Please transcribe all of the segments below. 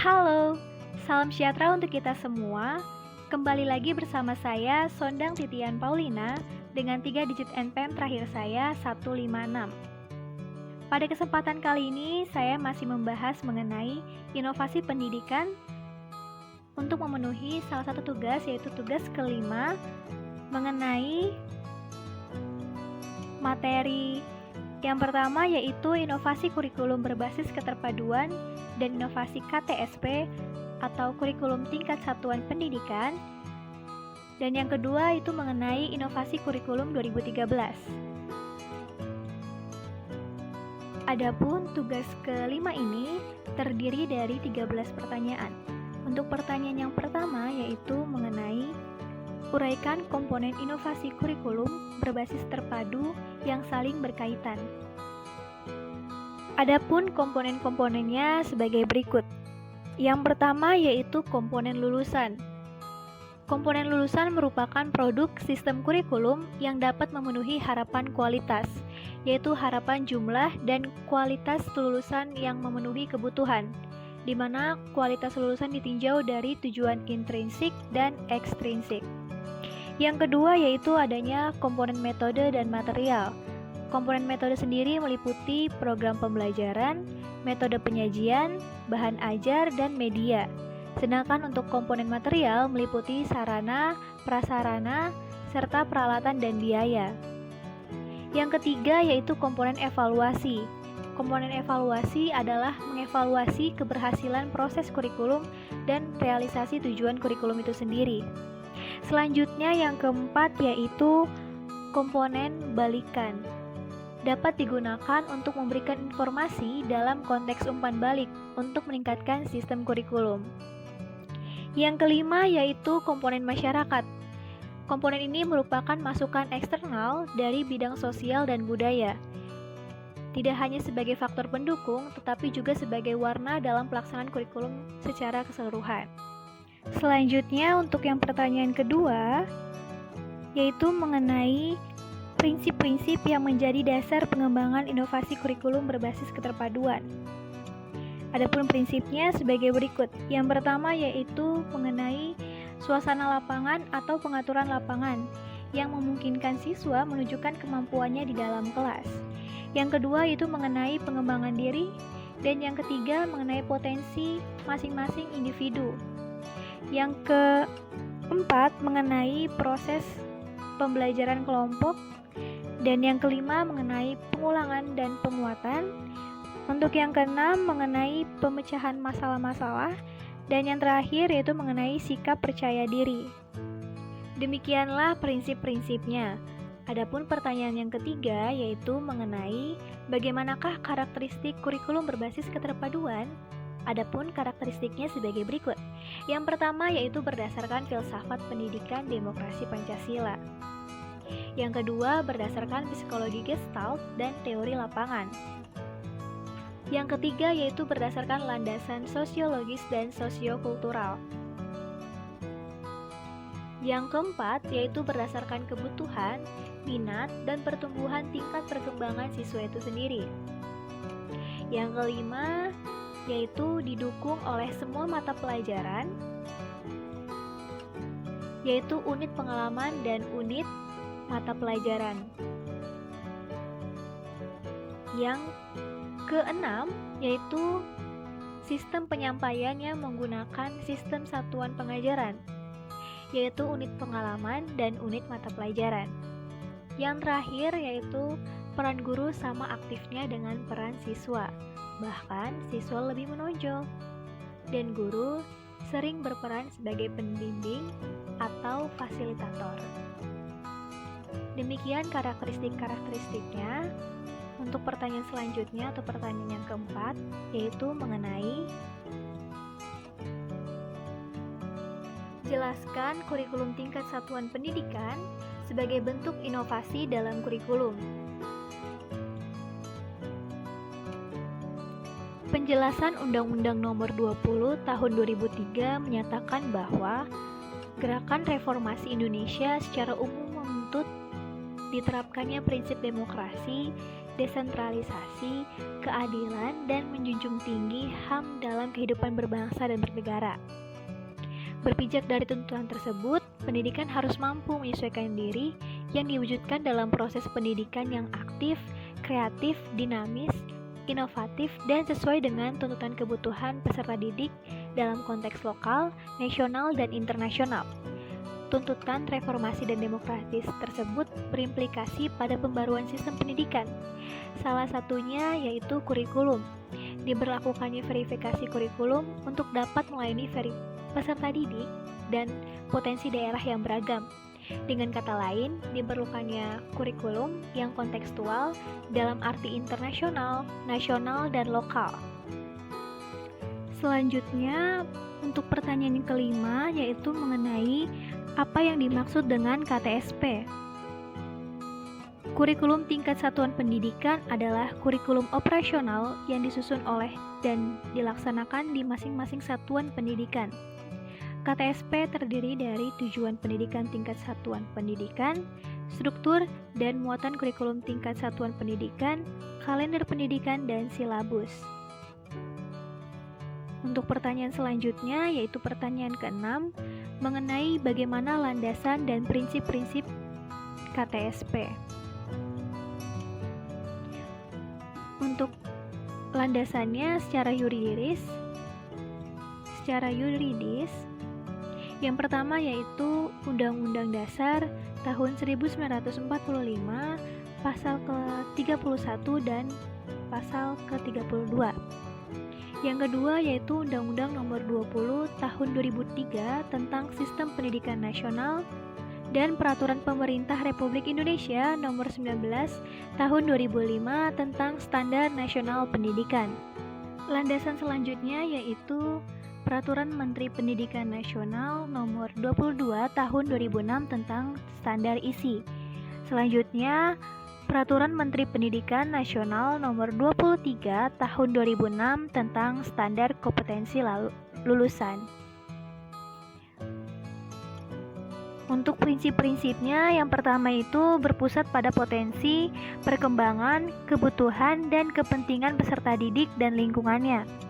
Halo, salam sejahtera untuk kita semua. Kembali lagi bersama saya, Sondang Titian Paulina, dengan 3 digit NPM terakhir saya, 156. Pada kesempatan kali ini, saya masih membahas mengenai inovasi pendidikan untuk memenuhi salah satu tugas, yaitu tugas kelima, mengenai materi yang pertama yaitu inovasi kurikulum berbasis keterpaduan dan inovasi KTSP atau kurikulum tingkat satuan pendidikan. Dan yang kedua itu mengenai inovasi kurikulum 2013. Adapun tugas kelima ini terdiri dari 13 pertanyaan. Untuk pertanyaan yang pertama yaitu mengenai uraikan komponen inovasi kurikulum berbasis terpadu yang saling berkaitan. Adapun komponen-komponennya sebagai berikut. Yang pertama yaitu komponen lulusan. Komponen lulusan merupakan produk sistem kurikulum yang dapat memenuhi harapan kualitas, yaitu harapan jumlah dan kualitas lulusan yang memenuhi kebutuhan, di mana kualitas lulusan ditinjau dari tujuan intrinsik dan ekstrinsik. Yang kedua yaitu adanya komponen metode dan material. Komponen metode sendiri meliputi program pembelajaran, metode penyajian, bahan ajar, dan media. Sedangkan untuk komponen material meliputi sarana, prasarana, serta peralatan dan biaya. Yang ketiga yaitu komponen evaluasi. Komponen evaluasi adalah mengevaluasi keberhasilan proses kurikulum dan realisasi tujuan kurikulum itu sendiri. Selanjutnya yang keempat yaitu komponen balikan. Dapat digunakan untuk memberikan informasi dalam konteks umpan balik untuk meningkatkan sistem kurikulum. Yang kelima yaitu komponen masyarakat. Komponen ini merupakan masukan eksternal dari bidang sosial dan budaya. Tidak hanya sebagai faktor pendukung, tetapi juga sebagai warna dalam pelaksanaan kurikulum secara keseluruhan. Selanjutnya untuk yang pertanyaan kedua yaitu mengenai prinsip-prinsip yang menjadi dasar pengembangan inovasi kurikulum berbasis keterpaduan. Adapun prinsipnya sebagai berikut. Yang pertama yaitu mengenai suasana lapangan atau pengaturan lapangan yang memungkinkan siswa menunjukkan kemampuannya di dalam kelas. Yang kedua yaitu mengenai pengembangan diri, dan yang ketiga mengenai potensi masing-masing individu. Yang keempat mengenai proses pembelajaran kelompok, dan yang kelima mengenai pengulangan dan penguatan. Untuk yang keenam mengenai pemecahan masalah-masalah, dan yang terakhir yaitu mengenai sikap percaya diri. Demikianlah prinsip-prinsipnya. Adapun pertanyaan yang ketiga yaitu mengenai bagaimanakah karakteristik kurikulum berbasis keterpaduan. Adapun karakteristiknya sebagai berikut. Yang pertama yaitu berdasarkan filsafat pendidikan demokrasi Pancasila. Yang kedua berdasarkan psikologi Gestalt dan teori lapangan. Yang ketiga yaitu berdasarkan landasan sosiologis dan sosiokultural. Yang keempat yaitu berdasarkan kebutuhan, minat, dan pertumbuhan tingkat perkembangan siswa itu sendiri. Yang kelima yaitu didukung oleh semua mata pelajaran, yaitu unit pengalaman dan unit mata pelajaran. Yang keenam yaitu sistem penyampaiannya menggunakan sistem satuan pengajaran, yaitu unit pengalaman dan unit mata pelajaran. Yang terakhir yaitu peran guru sama aktifnya dengan peran siswa. Bahkan siswa lebih menonjol, dan guru sering berperan sebagai pembimbing atau fasilitator. Demikian karakteristik-karakteristiknya. Untuk pertanyaan selanjutnya atau pertanyaan yang keempat yaitu mengenai jelaskan kurikulum tingkat satuan pendidikan sebagai bentuk inovasi dalam kurikulum. Penjelasan Undang-Undang Nomor 20 Tahun 2003 menyatakan bahwa gerakan reformasi Indonesia secara umum menuntut diterapkannya prinsip demokrasi desentralisasi, keadilan, dan menjunjung tinggi HAM dalam kehidupan berbangsa dan bernegara. Berpijak dari tuntutan tersebut, pendidikan harus mampu menyesuaikan diri yang diwujudkan dalam proses pendidikan yang aktif, kreatif, dinamis, inovatif, dan sesuai dengan tuntutan kebutuhan peserta didik dalam konteks lokal, nasional, dan internasional. Tuntutan reformasi dan demokratis tersebut berimplikasi pada pembaruan sistem pendidikan. Salah satunya yaitu kurikulum. Diberlakukannya verifikasi kurikulum untuk dapat melayani peserta didik dan potensi daerah yang beragam. Dengan kata lain, diperlukannya kurikulum yang kontekstual dalam arti internasional, nasional, dan lokal. Selanjutnya, untuk pertanyaan yang kelima yaitu mengenai apa yang dimaksud dengan KTSP. Kurikulum tingkat satuan pendidikan adalah kurikulum operasional yang disusun oleh dan dilaksanakan di masing-masing satuan pendidikan. KTSP terdiri dari tujuan pendidikan tingkat satuan pendidikan, struktur dan muatan kurikulum tingkat satuan pendidikan, kalender pendidikan, dan silabus. Untuk pertanyaan selanjutnya yaitu pertanyaan ke-6 mengenai bagaimana landasan dan prinsip-prinsip KTSP. Untuk landasannya secara yuridis, yang pertama yaitu Undang-Undang Dasar tahun 1945 pasal ke-31 dan pasal ke-32. Yang kedua yaitu Undang-Undang Nomor 20 Tahun 2003 tentang Sistem Pendidikan Nasional dan Peraturan Pemerintah Republik Indonesia Nomor 19 Tahun 2005 tentang Standar Nasional Pendidikan. Landasan selanjutnya yaitu Peraturan Menteri Pendidikan Nasional Nomor 22 Tahun 2006 tentang Standar Isi. Selanjutnya Peraturan Menteri Pendidikan Nasional Nomor 23 Tahun 2006 tentang Standar Kompetensi Lulusan. Untuk prinsip-prinsipnya, yang pertama itu berpusat pada potensi, perkembangan, kebutuhan, dan kepentingan peserta didik dan lingkungannya.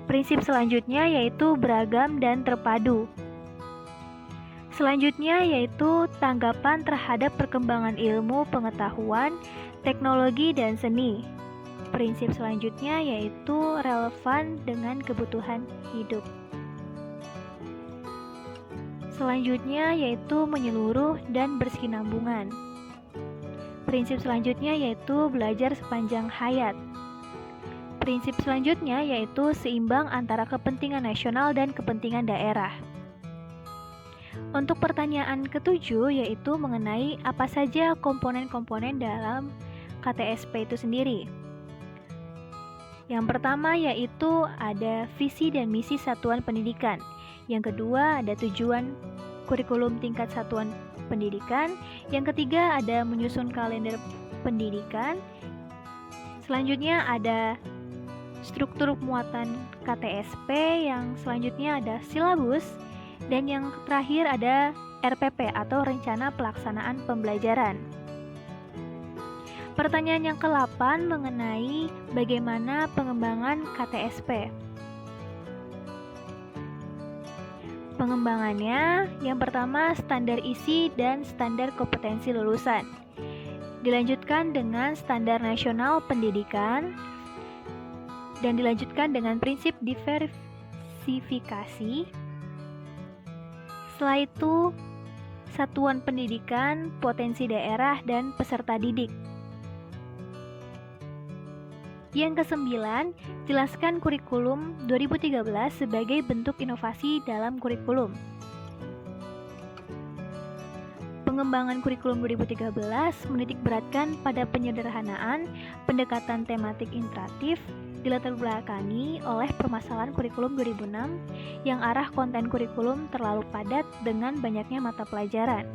Prinsip selanjutnya yaitu beragam dan terpadu. Selanjutnya yaitu tanggapan terhadap perkembangan ilmu, pengetahuan, teknologi, dan seni. Prinsip selanjutnya yaitu relevan dengan kebutuhan hidup. Selanjutnya yaitu menyeluruh dan berkesinambungan. Prinsip selanjutnya yaitu belajar sepanjang hayat. Prinsip selanjutnya yaitu seimbang antara kepentingan nasional dan kepentingan daerah. Untuk pertanyaan ketujuh yaitu mengenai apa saja komponen-komponen dalam KTSP itu sendiri. Yang pertama yaitu ada visi dan misi satuan pendidikan. Yang kedua ada tujuan kurikulum tingkat satuan pendidikan. Yang ketiga ada menyusun kalender pendidikan. Selanjutnya ada struktur muatan KTSP. Yang selanjutnya ada silabus. Dan yang terakhir ada RPP atau Rencana Pelaksanaan Pembelajaran. Pertanyaan yang ke-8 mengenai bagaimana pengembangan KTSP. Pengembangannya, yang pertama standar isi dan standar kompetensi lulusan. Dilanjutkan dengan standar nasional pendidikan dan dilanjutkan dengan prinsip diversifikasi. Setelah itu, satuan pendidikan, potensi daerah, dan peserta didik. Yang ke-9, jelaskan kurikulum 2013 sebagai bentuk inovasi dalam kurikulum. Pengembangan kurikulum 2013 menitikberatkan pada penyederhanaan, pendekatan tematik interaktif, dilatar belakangi oleh permasalahan kurikulum 2006 yang arah konten kurikulum terlalu padat dengan banyaknya mata pelajaran.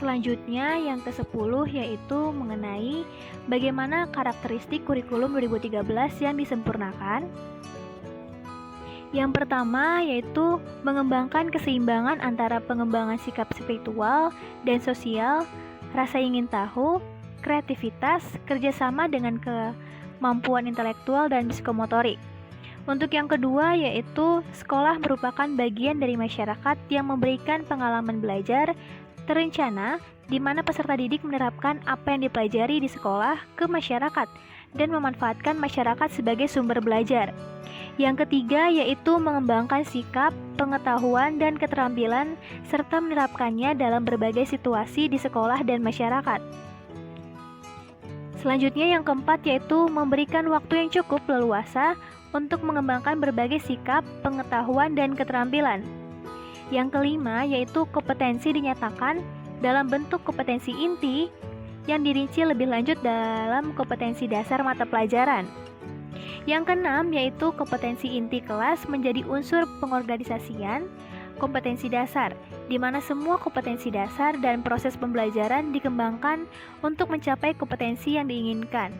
Selanjutnya yang ke-10 yaitu mengenai bagaimana karakteristik kurikulum 2013 yang disempurnakan. Yang pertama yaitu mengembangkan keseimbangan antara pengembangan sikap spiritual dan sosial, rasa ingin tahu, kreativitas, kerjasama dengan kemampuan intelektual dan psikomotorik. Untuk yang kedua yaitu sekolah merupakan bagian dari masyarakat yang memberikan pengalaman belajar terencana di mana peserta didik menerapkan apa yang dipelajari di sekolah ke masyarakat dan memanfaatkan masyarakat sebagai sumber belajar. Yang ketiga yaitu mengembangkan sikap, pengetahuan, dan keterampilan serta menerapkannya dalam berbagai situasi di sekolah dan masyarakat. Selanjutnya yang keempat yaitu memberikan waktu yang cukup leluasa untuk mengembangkan berbagai sikap, pengetahuan, dan keterampilan. Yang kelima yaitu kompetensi dinyatakan dalam bentuk kompetensi inti yang dirinci lebih lanjut dalam kompetensi dasar mata pelajaran. Yang keenam yaitu kompetensi inti kelas menjadi unsur pengorganisasian kompetensi dasar, di mana semua kompetensi dasar dan proses pembelajaran dikembangkan untuk mencapai kompetensi yang diinginkan.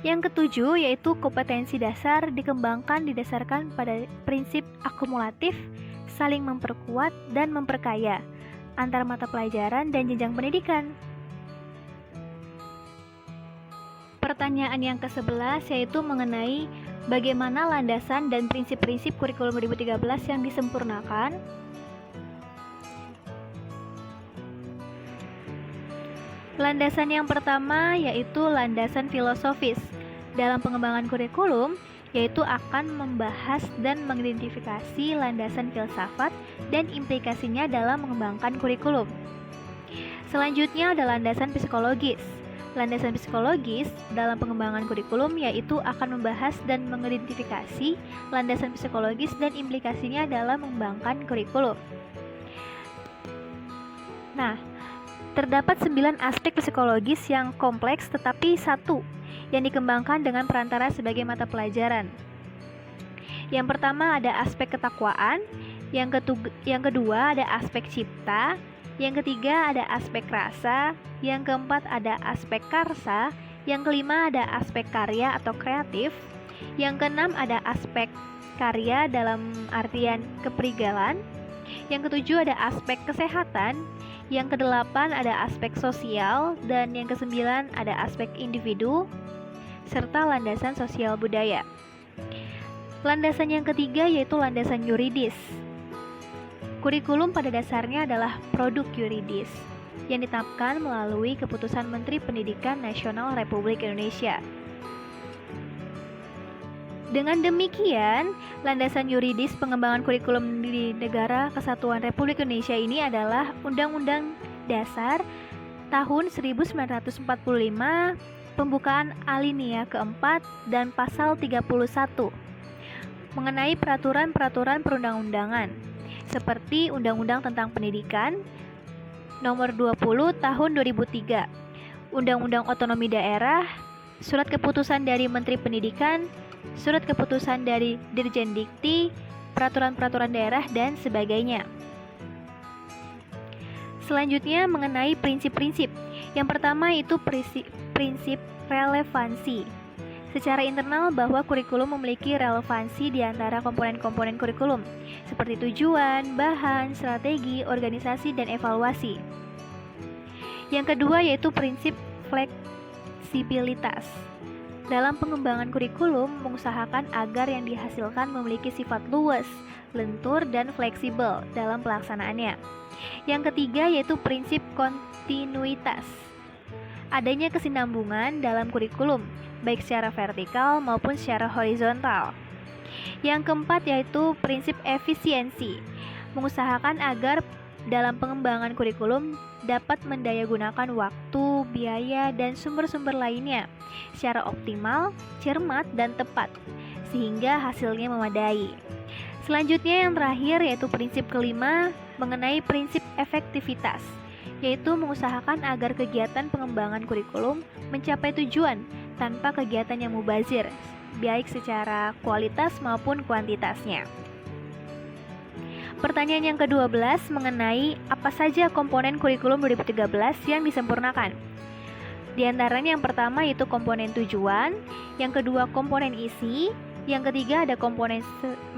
Yang ketujuh yaitu kompetensi dasar dikembangkan didasarkan pada prinsip akumulatif, saling memperkuat dan memperkaya antar mata pelajaran dan jenjang pendidikan. Pertanyaan yang ke-11 yaitu mengenai bagaimana landasan dan prinsip-prinsip kurikulum 2013 yang disempurnakan. Landasan yang pertama yaitu landasan filosofis dalam pengembangan kurikulum, yaitu akan membahas dan mengidentifikasi landasan filsafat dan implikasinya dalam mengembangkan kurikulum. Selanjutnya ada landasan psikologis. Landasan psikologis dalam pengembangan kurikulum yaitu akan membahas dan mengidentifikasi landasan psikologis dan implikasinya dalam mengembangkan kurikulum. Nah, terdapat 9 aspek psikologis yang kompleks tetapi satu yang dikembangkan dengan perantara sebagai mata pelajaran. Yang pertama ada aspek ketakwaan, yang kedua ada aspek cipta, yang ketiga ada aspek rasa, yang keempat ada aspek karsa, yang kelima ada aspek karya atau kreatif, yang keenam ada aspek karya dalam artian keprigalan, yang ketujuh ada aspek kesehatan, yang kedelapan ada aspek sosial, dan yang kesembilan ada aspek individu, serta landasan sosial budaya. Landasan yang ketiga yaitu landasan yuridis. Kurikulum pada dasarnya adalah produk yuridis yang ditetapkan melalui keputusan Menteri Pendidikan Nasional Republik Indonesia. Dengan demikian, landasan yuridis pengembangan kurikulum di Negara Kesatuan Republik Indonesia ini adalah Undang-Undang Dasar tahun 1945, pembukaan alinea keempat dan pasal 31 mengenai peraturan-peraturan perundang-undangan seperti Undang-Undang tentang Pendidikan Nomor 20 Tahun 2003, Undang-Undang Otonomi Daerah, Surat Keputusan dari Menteri Pendidikan, Surat Keputusan dari Dirjen Dikti, Peraturan-peraturan daerah, dan sebagainya. Selanjutnya mengenai prinsip-prinsip. Yang pertama itu prinsip relevansi. Secara internal bahwa kurikulum memiliki relevansi di antara komponen-komponen kurikulum, seperti tujuan, bahan, strategi, organisasi, dan evaluasi. Yang kedua yaitu prinsip fleksibilitas. Dalam pengembangan kurikulum, mengusahakan agar yang dihasilkan memiliki sifat luas, lentur, dan fleksibel dalam pelaksanaannya. Yang ketiga yaitu prinsip kontinuitas. Adanya kesinambungan dalam kurikulum, baik secara vertikal maupun secara horizontal. Yang keempat yaitu prinsip efisiensi. Mengusahakan agar dalam pengembangan kurikulum dapat mendayagunakan waktu, biaya, dan sumber-sumber lainnya secara optimal, cermat, dan tepat, sehingga hasilnya memadai. Selanjutnya yang terakhir yaitu prinsip kelima mengenai prinsip efektivitas, yaitu mengusahakan agar kegiatan pengembangan kurikulum mencapai tujuan tanpa kegiatan yang mubazir, baik secara kualitas maupun kuantitasnya. Pertanyaan yang ke-12 mengenai apa saja komponen kurikulum 2013 yang disempurnakan. Di antaranya yang pertama yaitu komponen tujuan, yang kedua komponen isi, Yang ketiga ada komponen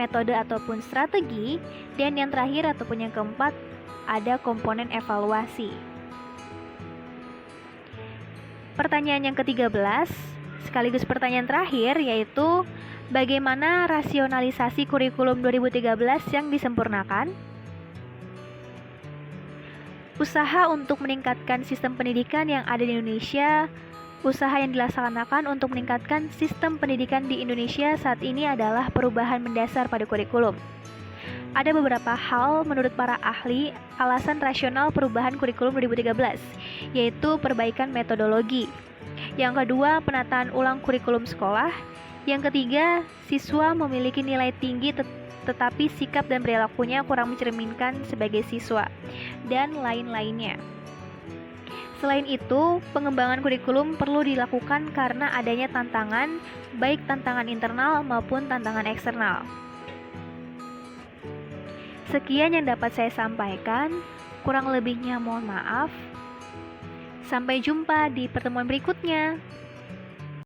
metode ataupun strategi, dan yang terakhir ataupun yang keempat ada komponen evaluasi. Pertanyaan yang ke-13 sekaligus pertanyaan terakhir yaitu bagaimana rasionalisasi kurikulum 2013 yang disempurnakan? Usaha untuk meningkatkan sistem pendidikan yang ada di Indonesia. Usaha yang dilaksanakan untuk meningkatkan sistem pendidikan di Indonesia saat ini adalah perubahan mendasar pada kurikulum. Ada beberapa hal menurut para ahli alasan rasional perubahan kurikulum 2013, yaitu perbaikan metodologi. Yang kedua, penataan ulang kurikulum sekolah. Yang ketiga, siswa memiliki nilai tinggi tetapi sikap dan perilakunya kurang mencerminkan sebagai siswa, dan lain-lainnya. Selain itu, pengembangan kurikulum perlu dilakukan karena adanya tantangan, baik tantangan internal maupun tantangan eksternal. Sekian yang dapat saya sampaikan, kurang lebihnya mohon maaf. Sampai jumpa di pertemuan berikutnya.